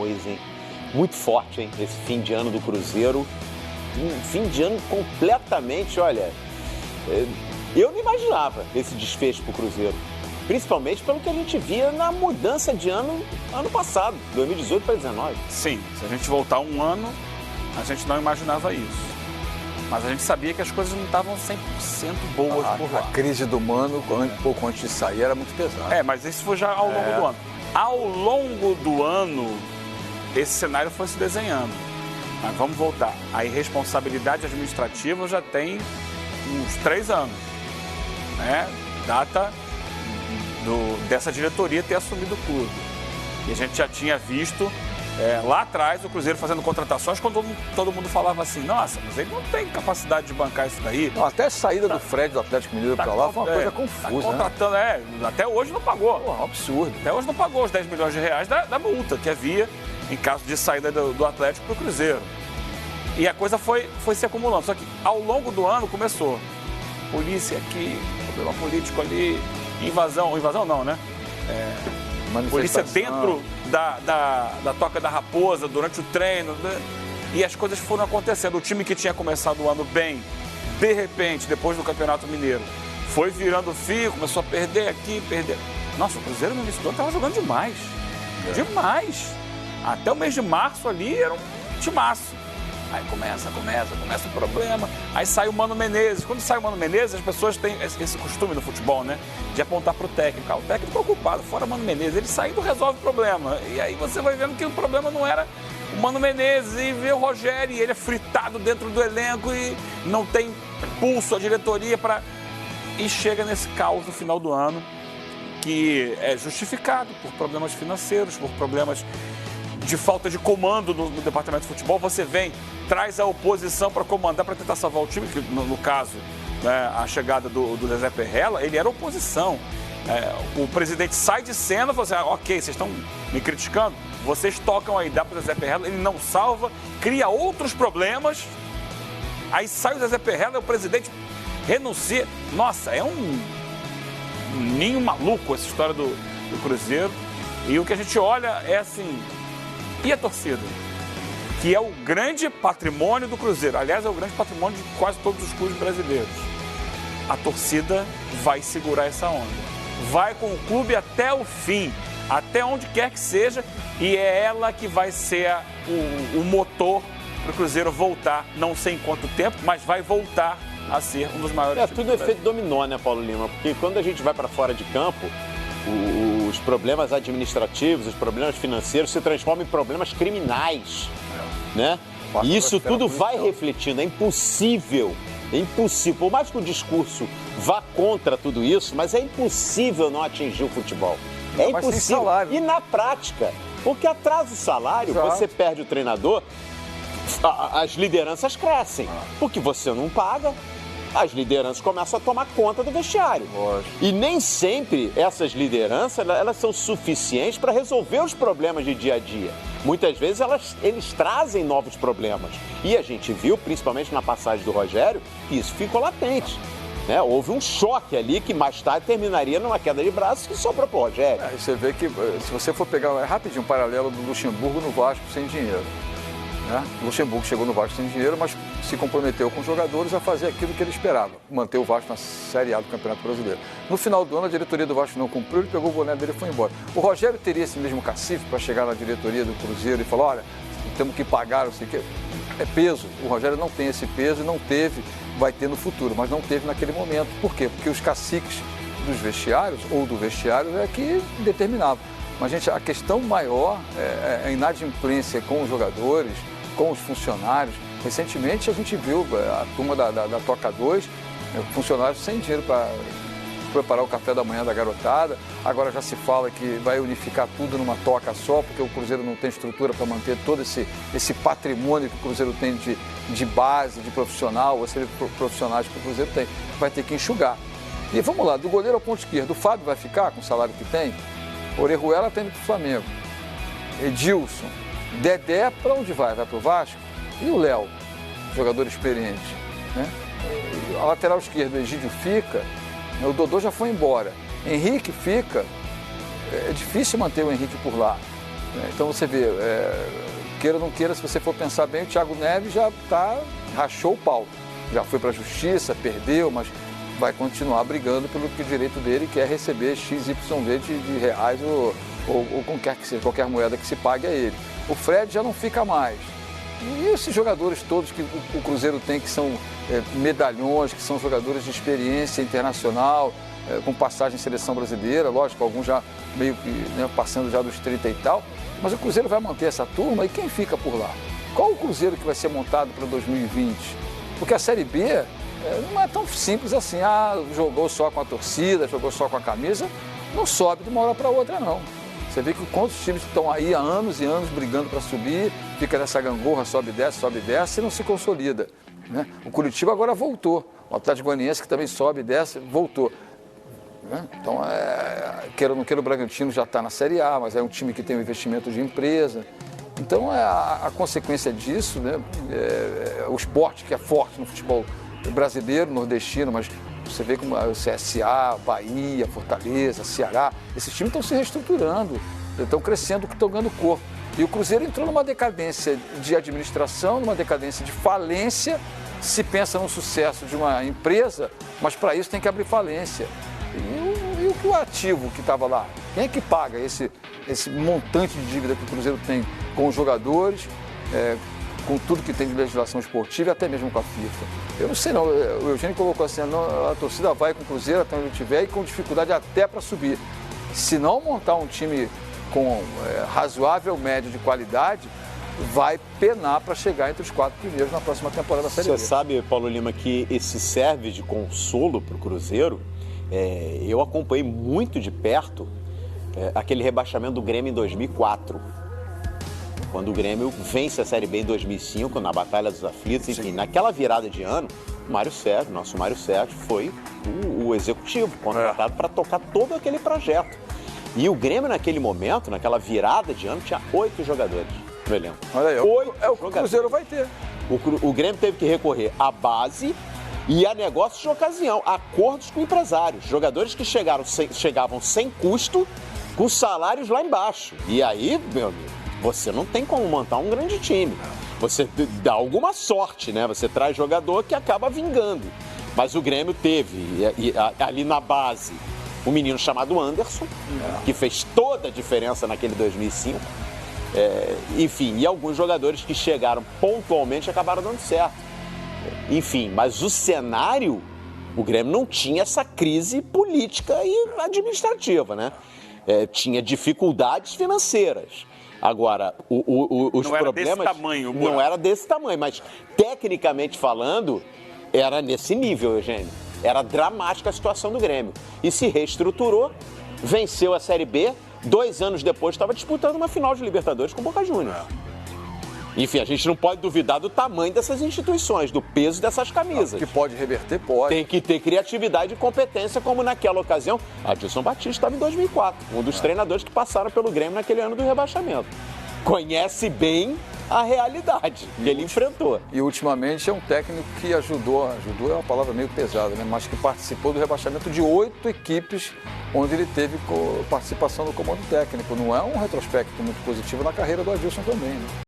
coisa, hein? Muito forte, hein? Esse fim de ano do Cruzeiro. Um fim de ano completamente, olha... Eu não imaginava esse desfecho pro Cruzeiro. Principalmente pelo que a gente via na mudança de ano passado, 2018 para 2019. Sim, se a gente voltar um ano, a gente não imaginava isso. Mas a gente sabia que as coisas não estavam 100% boas por lá. A crise do Mano, pouco antes de sair, era muito pesada. Mas isso foi já ao longo do ano. Ao longo do ano, esse cenário foi se desenhando. Mas vamos voltar. A irresponsabilidade administrativa já tem uns 3 anos. Né? Data dessa diretoria ter assumido o clube. E a gente já tinha visto lá atrás o Cruzeiro fazendo contratações quando todo mundo falava assim, nossa, mas ele não tem capacidade de bancar isso daí. Não, até a saída do Fred do Atlético Mineiro para lá foi uma coisa confusa. Contratando, né? Até hoje não pagou. Pô, absurdo. Até hoje não pagou os 10 milhões de reais da multa que havia em caso de saída do Atlético para o Cruzeiro. E a coisa foi se acumulando. Só que ao longo do ano começou. Polícia aqui, problema político ali, invasão não, né? Polícia dentro da Toca da Raposa, durante o treino, né? E as coisas foram acontecendo. O time que tinha começado o ano bem, de repente, depois do Campeonato Mineiro, foi virando fio, começou a perder aqui, perder... Nossa, o Cruzeiro no início do ano estava jogando demais. Demais. Até o mês de março ali era um timaço. Aí começa o problema. Aí sai o Mano Menezes. Quando sai o Mano Menezes, as pessoas têm esse costume no futebol, né? De apontar para o técnico. O técnico preocupado, fora o Mano Menezes. Ele saindo resolve o problema. E aí você vai vendo que o problema não era o Mano Menezes. E vê o Rogério, e ele é fritado dentro do elenco e não tem pulso a diretoria para... E chega nesse caos no final do ano, que é justificado por problemas financeiros, por problemas de falta de comando no departamento de futebol. Você vem, traz a oposição para comandar, para tentar salvar o time, que no caso, né, a chegada do Zezé Perrella, ele era oposição. O presidente sai de cena e fala assim, ok, vocês estão me criticando, vocês tocam aí, dá para o Zezé Perrella, ele não salva, cria outros problemas, aí sai o Zezé Perrella, o presidente renuncia. Nossa, é um ninho maluco essa história do Cruzeiro. E o que a gente olha é assim... E a torcida? Que é o grande patrimônio do Cruzeiro. Aliás, é o grande patrimônio de quase todos os clubes brasileiros. A torcida vai segurar essa onda. Vai com o clube até o fim, até onde quer que seja, e é ela que vai ser o motor para o Cruzeiro voltar, não sei em quanto tempo, mas vai voltar a ser um dos maiores. É tudo efeito dominó, né, Paulo Lima? Porque quando a gente vai para fora de campo, os problemas administrativos, os problemas financeiros se transformam em problemas criminais, né? E isso tudo vai refletindo. É impossível, por mais que o discurso vá contra tudo isso, mas é impossível não atingir o futebol. É impossível. E na prática, porque atrasa o salário, você perde o treinador, as lideranças crescem, porque você não paga. As lideranças começam a tomar conta do vestiário. Lógico. E nem sempre essas lideranças elas são suficientes para resolver os problemas de dia a dia. Muitas vezes eles trazem novos problemas. E a gente viu, principalmente na passagem do Rogério, que isso ficou latente. Né? Houve um choque ali que mais tarde terminaria numa queda de braços que sobrou para o Rogério. Você vê que, se você for pegar rapidinho um paralelo do Luxemburgo no Vasco sem dinheiro. Né? O Luxemburgo chegou no Vasco sem dinheiro, mas se comprometeu com os jogadores a fazer aquilo que ele esperava, manter o Vasco na Série A do Campeonato Brasileiro. No final do ano, a diretoria do Vasco não cumpriu, ele pegou o boné dele e foi embora. O Rogério teria esse mesmo cacife para chegar na diretoria do Cruzeiro e falar, olha, temos que pagar, não sei o quê. É peso. O Rogério não tem esse peso e não teve, vai ter no futuro, mas não teve naquele momento. Por quê? Porque os caciques dos vestiários, ou do vestiário, é que determinavam. Mas, gente, a questão maior é a inadimplência com os jogadores, com os funcionários. Recentemente a gente viu a turma da Toca 2, funcionários sem dinheiro para preparar o café da manhã da garotada. Agora já se fala que vai unificar tudo numa toca só, porque o Cruzeiro não tem estrutura para manter todo esse patrimônio que o Cruzeiro tem de base, de profissional, ou seja, profissionais que o Cruzeiro tem. Vai ter que enxugar. E vamos lá, do goleiro ao ponto esquerdo, o Fábio vai ficar com o salário que tem? Orejuela tem para o Flamengo. Edilson. Dedé, para onde vai? Vai para o Vasco? E o Léo, jogador experiente, né? A lateral esquerda, o Egídio fica, o Dodô já foi embora. Henrique fica, é difícil manter o Henrique por lá. Então você vê, queira ou não queira, se você for pensar bem, o Thiago Neves já rachou o pau. Já foi para a justiça, perdeu, mas vai continuar brigando pelo direito dele, que é receber XYZ de reais ou qualquer que seja, qualquer moeda que se pague a ele. O Fred já não fica mais. E esses jogadores todos que o Cruzeiro tem, que são medalhões, que são jogadores de experiência internacional, com passagem em seleção brasileira, lógico, alguns já meio que passando já dos 30 e tal, mas o Cruzeiro vai manter essa turma e quem fica por lá? Qual o Cruzeiro que vai ser montado para 2020? Porque a Série B não é tão simples assim, jogou só com a torcida, jogou só com a camisa, não sobe de uma hora para outra não. Você vê que quantos times estão aí há anos e anos brigando para subir, fica nessa gangorra, sobe e desce e não se consolida. Né? O Curitiba agora voltou, o Atlético Goianiense que também sobe e desce, voltou. Né? Então, queira ou não queira, o Bragantino já está na Série A, mas é um time que tem um investimento de empresa. Então, a consequência disso, né? O esporte que é forte no futebol brasileiro, nordestino, mas você vê como o CSA, Bahia, Fortaleza, Ceará, esses times estão se reestruturando, estão crescendo, estão ganhando corpo. E o Cruzeiro entrou numa decadência de administração, numa decadência de falência. Se pensa no sucesso de uma empresa, mas para isso tem que abrir falência. E o ativo que estava lá? Quem é que paga esse montante de dívida que o Cruzeiro tem com os jogadores, com tudo que tem de legislação esportiva e até mesmo com a FIFA? Eu não sei não, o Eugênio colocou assim, a torcida vai com o Cruzeiro até onde tiver e com dificuldade até para subir. Se não montar um time com razoável médio de qualidade, vai penar para chegar entre os 4 primeiros na próxima temporada da Série B. Você sabe, Paulo Lima, que esse serve de consolo para o Cruzeiro. Eu acompanhei muito de perto aquele rebaixamento do Grêmio em 2004, quando o Grêmio vence a Série B em 2005, na Batalha dos Aflitos. Enfim, naquela virada de ano, nosso Mário Sérgio foi o executivo contratado para tocar todo aquele projeto. E o Grêmio, naquele momento, naquela virada de ano, tinha 8 jogadores no elenco. Olha aí, o Cruzeiro vai ter. O Grêmio teve que recorrer à base e a negócios de ocasião, acordos com empresários, jogadores que chegavam sem custo, com salários lá embaixo. E aí, meu amigo, você não tem como montar um grande time. Você dá alguma sorte, né? Você traz jogador que acaba vingando. Mas o Grêmio teve ali na base um menino chamado Anderson, que fez toda a diferença naquele 2005. Enfim, e alguns jogadores que chegaram pontualmente acabaram dando certo. Enfim, mas o cenário, o Grêmio não tinha essa crise política e administrativa, né? Tinha dificuldades financeiras. Agora, os problemas... Desse tamanho, não era desse tamanho, mas tecnicamente falando, era nesse nível, Eugênio. Era dramática a situação do Grêmio. E se reestruturou, venceu a Série B, 2 anos depois estava disputando uma final de Libertadores com o Boca Juniors. Enfim, a gente não pode duvidar do tamanho dessas instituições, do peso dessas camisas. Que pode reverter, pode. Tem que ter criatividade e competência, como naquela ocasião, Adilson Batista estava em 2004, um dos treinadores que passaram pelo Grêmio naquele ano do rebaixamento. Conhece bem a realidade que ele enfrentou. E ultimamente é um técnico que ajudou é uma palavra meio pesada, né? Mas que participou do rebaixamento de 8 equipes onde ele teve participação no comando técnico. Não é um retrospecto muito positivo na carreira do Adilson também, né?